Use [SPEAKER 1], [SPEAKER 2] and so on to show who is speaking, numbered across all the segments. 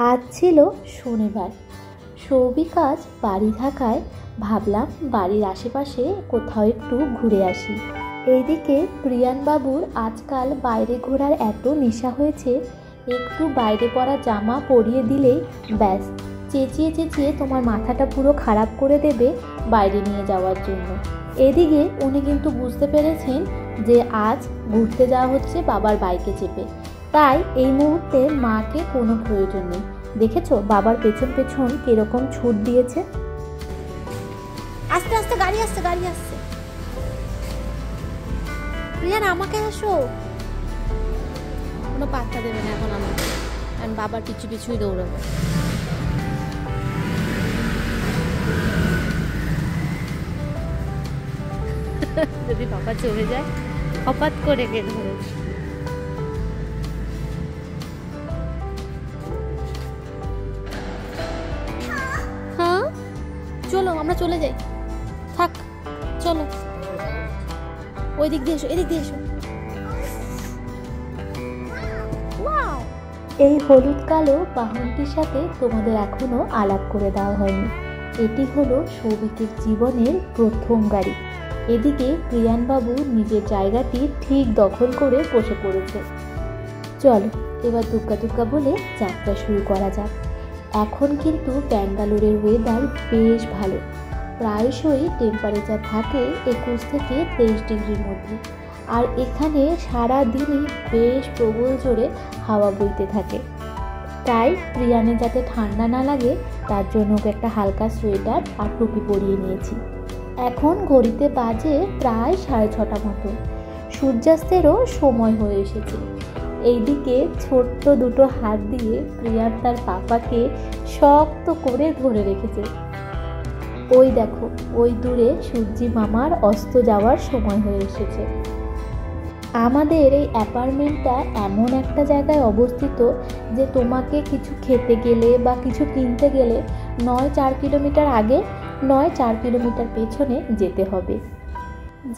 [SPEAKER 1] আজ ছিল শনিবার। সৌভিক আজ বাড়ি থাকায় ভাবলাম বাড়ির আশেপাশে কোথাও একটু ঘুরে আসি। এইদিকে প্রিয়ান বাবুর আজকাল বাইরে ঘোরার এত নেশা হয়েছে, একটু বাইরে পরা জামা পরিয়ে দিলেই ব্যাস চেঁচিয়ে চেঁচিয়ে তোমার মাথাটা পুরো খারাপ করে দেবে বাইরে নিয়ে যাওয়ার জন্য। এদিকে উনি কিন্তু বুঝতে পেরেছেন যে আজ ঘুরতে যাওয়া হচ্ছে বাবার বাইকে চেপে, তাই এই মুহূর্তে মাকে কোনো প্রয়োজন নেই। দেখেছো বাবার পেছন পেছন কিরকম ছুট দিয়েছে। আস্তে আস্তে গাড়ি আসছে, গাড়ি আসছে। প্রিয়ান আমাকে আসো। কোনো পাত্তা দেবে না এখন আমাকে, কারণ বাবার পিছু পিছুই দৌড়াবে। যদি বাবা চলে যায় হঠাৎ করে কে ধরে। হ্যাঁ চলো আমরা চলে যাই, থাক চলো ওই দিক দিয়ে এসো, এদিক দিয়ে এসো। এই হলুদ কালো বাহনটির সাথে তোমাদের এখনো আলাপ করে দেওয়া হয়নি। এটি হলো সৌভিকের জীবনের প্রথম গাড়ি। এদিকে প্রিয়ান বাবু নিজের জায়গাটি ঠিক দখল করে বসে পড়েছে। চলো এবার দুগ্গা দুগ্গা বলে যাত্রা শুরু করা যাক। এখন কিন্তু ব্যাঙ্গালোরের ওয়েদার বেশ ভালো, প্রায়শই টেম্পারেচার থাকে 21 থেকে 23 ডিগ্রির মধ্যে। আর এখানে সারাদিনই বেশ প্রবল জোরে হাওয়া বইতে থাকে, তাই প্রিয়ানের যাতে ঠান্ডা না লাগে তার জন্য ওকে একটা হালকা সোয়েটার আর টুপি পরিয়ে নিয়েছি। এখন ঘড়িতে বাজে প্রায় 6:30 মতো, সূর্যাস্তেরও সময় হয়ে এসেছে। এইদিকে ছোট্ট দুটো হাত দিয়ে প্রিয়ান তার পাপাকে শক্ত করে ধরে রেখেছে। ওই দেখো ওই দূরে সূর্যি মামার অস্ত যাওয়ার সময় হয়ে এসেছে। আমাদের এই অ্যাপার্টমেন্টটা এমন একটা জায়গায় অবস্থিত যে তোমাকে কিছু খেতে গেলে বা কিছু কিনতে গেলে নয় 4 কিলোমিটার আগে নয় 4 কিলোমিটার পেছনে যেতে হবে।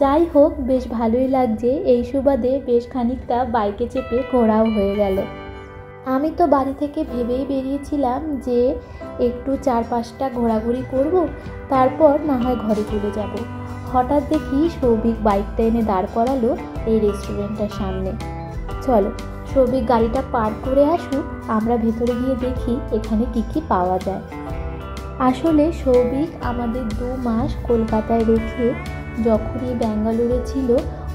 [SPEAKER 1] যাই হোক বেশ ভালোই লাগছে, এই সুবাদে বেশ খানিকটা বাইকে চেপে ঘোরাও হয়ে গেল। আমি তো বাড়ি থেকে ভেবেই বেরিয়েছিলাম যে একটু 4-5টা ঘোরাঘুরি করব, তারপর না হয় ঘরে চলে যাব। হঠাৎ দেখি সৌভিক বাইকটা এনে দাঁড় করালো এই রেস্টুরেন্টটার সামনে। চলো সৌভিক গাড়িটা পার্ক করে আসুক, আমরা ভেতরে গিয়ে দেখি এখানে কি কি পাওয়া যায়। আসলে সৌভিক আমাদের 2 মাস কলকাতায় রেখে যখনই ব্যাঙ্গালোরে ছিল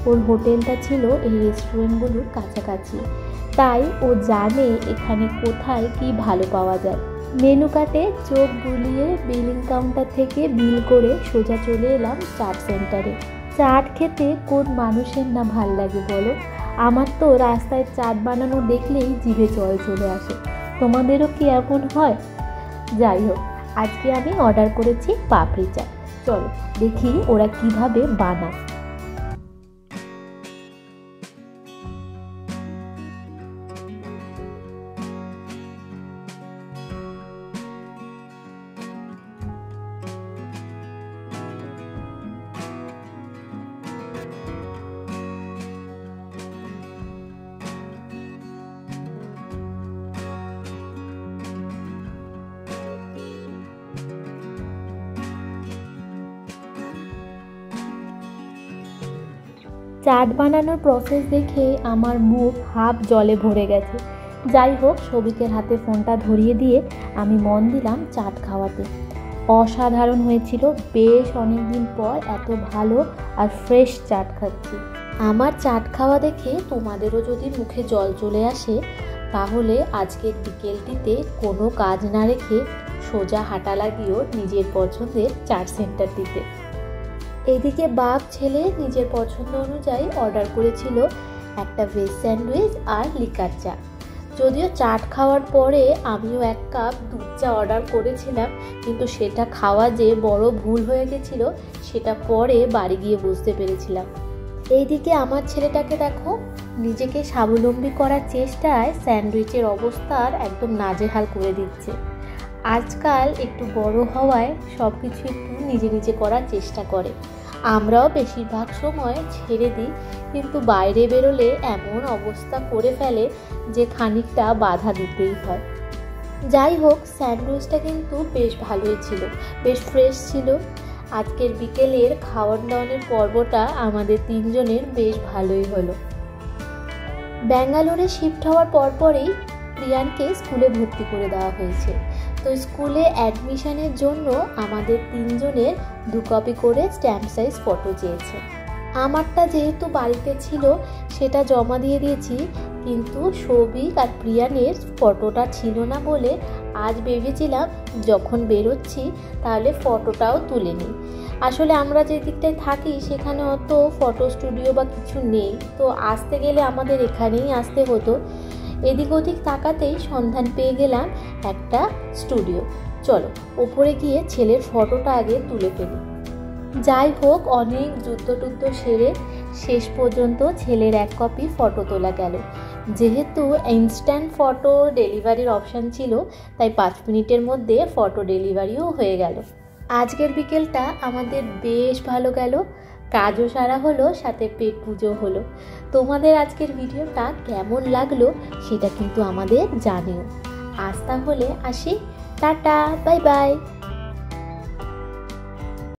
[SPEAKER 1] ওর হোটেলটা ছিল এই রেস্টুরেন্টগুলোর কাছাকাছি, তাই ও জানে এখানে কোথায় কি ভালো পাওয়া যায়। মেনু কার্ডে চোখ বুলিয়ে বিলিং কাউন্টার থেকে বিল করে সোজা চলে এলাম চাট সেন্টারে। চাট খেতে কোন মানুষের না ভাল লাগে বলো? আমার তো রাস্তায় চাট বানানো দেখলেই জিভে জল চলে আসে। তোমাদেরও কি এমন হয়? যাই হোক আজকে আমি অর্ডার করেছি পাপড়ি চাট। চলো দেখি ওরা কিভাবে বানায়। চাট বানানোর প্রসেস দেখে আমার মুখ হাফ জলে ভরে গেছে। যাই হোক সৌভিকের হাতে ফোনটা ধরিয়ে দিয়ে আমি মন দিলাম চাট খাওয়াতে। অসাধারণ হয়েছিল, বেশ অনেকদিন পর এত ভালো আর ফ্রেশ চাট খাচ্ছি। আমার চাট খাওয়া দেখে তোমাদেরও যদি মুখে জল চলে আসে, তাহলে আজকের বিকেলটিতে কোনো কাজ না রেখে সোজা হাঁটা লাগিও নিজের পছন্দের চাট সেন্টারটিতে। এদিকে বাপ ছেলে নিজের পছন্দ অনুযায়ী অর্ডার করেছিল একটা ভেজ স্যান্ডউইচ আর লিকার চা। যদিও চাট খাওয়ার পরে আমিও 1 কাপ দুধ চা অর্ডার করেছিলাম, কিন্তু সেটা খাওয়া যে বড় ভুল হয়ে গেছিল সেটা পরে বাড়ি গিয়ে বুঝতে পেরেছিলাম। এইদিকে আমার ছেলেটাকে দেখো, নিজেকে স্বাবলম্বী করার চেষ্টায় স্যান্ডউইচের অবস্থার একদম নাজেহাল করে দিচ্ছে। আজকাল একটু বড় হওয়ায় সব কিছু একটু নিজে নিজে করার চেষ্টা করে। আমরাও বেশিরভাগ সময় ছেড়ে দিই, কিন্তু বাইরে বেরোলে এমন অবস্থা করে ফেলে যে খানিকটা বাধা দিতেই হয়। যাই হোক, স্যান্ডউইচটা কিন্তু বেশ ভালোই ছিল, বেশ ফ্রেশ ছিল। আজকের বিকেলের খাওয়ান দাওয়ানের পর্বটা আমাদের তিনজনের বেশ ভালোই হলো। ব্যাঙ্গালোরে শিফট হওয়ার পরপরেই প্রিয়ানকে স্কুলে ভর্তি করে দেওয়া হয়েছে। তো স্কুলে অ্যাডমিশনের জন্য আমাদের তিনজনের 2 কপি করে স্ট্যাম্প সাইজ ফটো চেয়েছে। আমারটা যেহেতু বাড়িতে ছিল সেটা জমা দিয়ে দিয়েছি, কিন্তু সৌভিক আর প্রিয়ানের ফটোটা ছিল না বলে আজ ভেবেছিলাম যখন বেরোচ্ছি তাহলে ফটোটাও তুলে নিই। আসলে আমরা যে দিকটায় থাকি সেখানে অত ফটো স্টুডিও বা কিছু নেই, তো আসতে গেলে আমাদের এখানেই আসতে হতো। এদিক ওদিক তাকাতেই সন্ধান পেয়ে গেলাম একটা স্টুডিও। চলো ওপরে গিয়ে ছেলের ফটোটা আগে তুলে ফেলি। যাই হোক, অনেক যুদ্ধ সেরে শেষ পর্যন্ত ছেলের 1 কপি ফটো তোলা গেল। যেহেতু ইনস্ট্যান্ট ফটো ডেলিভারির অপশান ছিল, তাই 5 মিনিটের মধ্যে ফটো ডেলিভারিও হয়ে গেল। আজকের বিকেলটা আমাদের বেশ ভালো গেল, কাজও সারা হলো, সাথে পেট পুজো হলো। তোমাদের আজকের ভিডিওটা কেমন লাগলো সেটা কিন্তু আমাদের জানিও। আজ তাহলে আসি, টাটা, বাই বাই।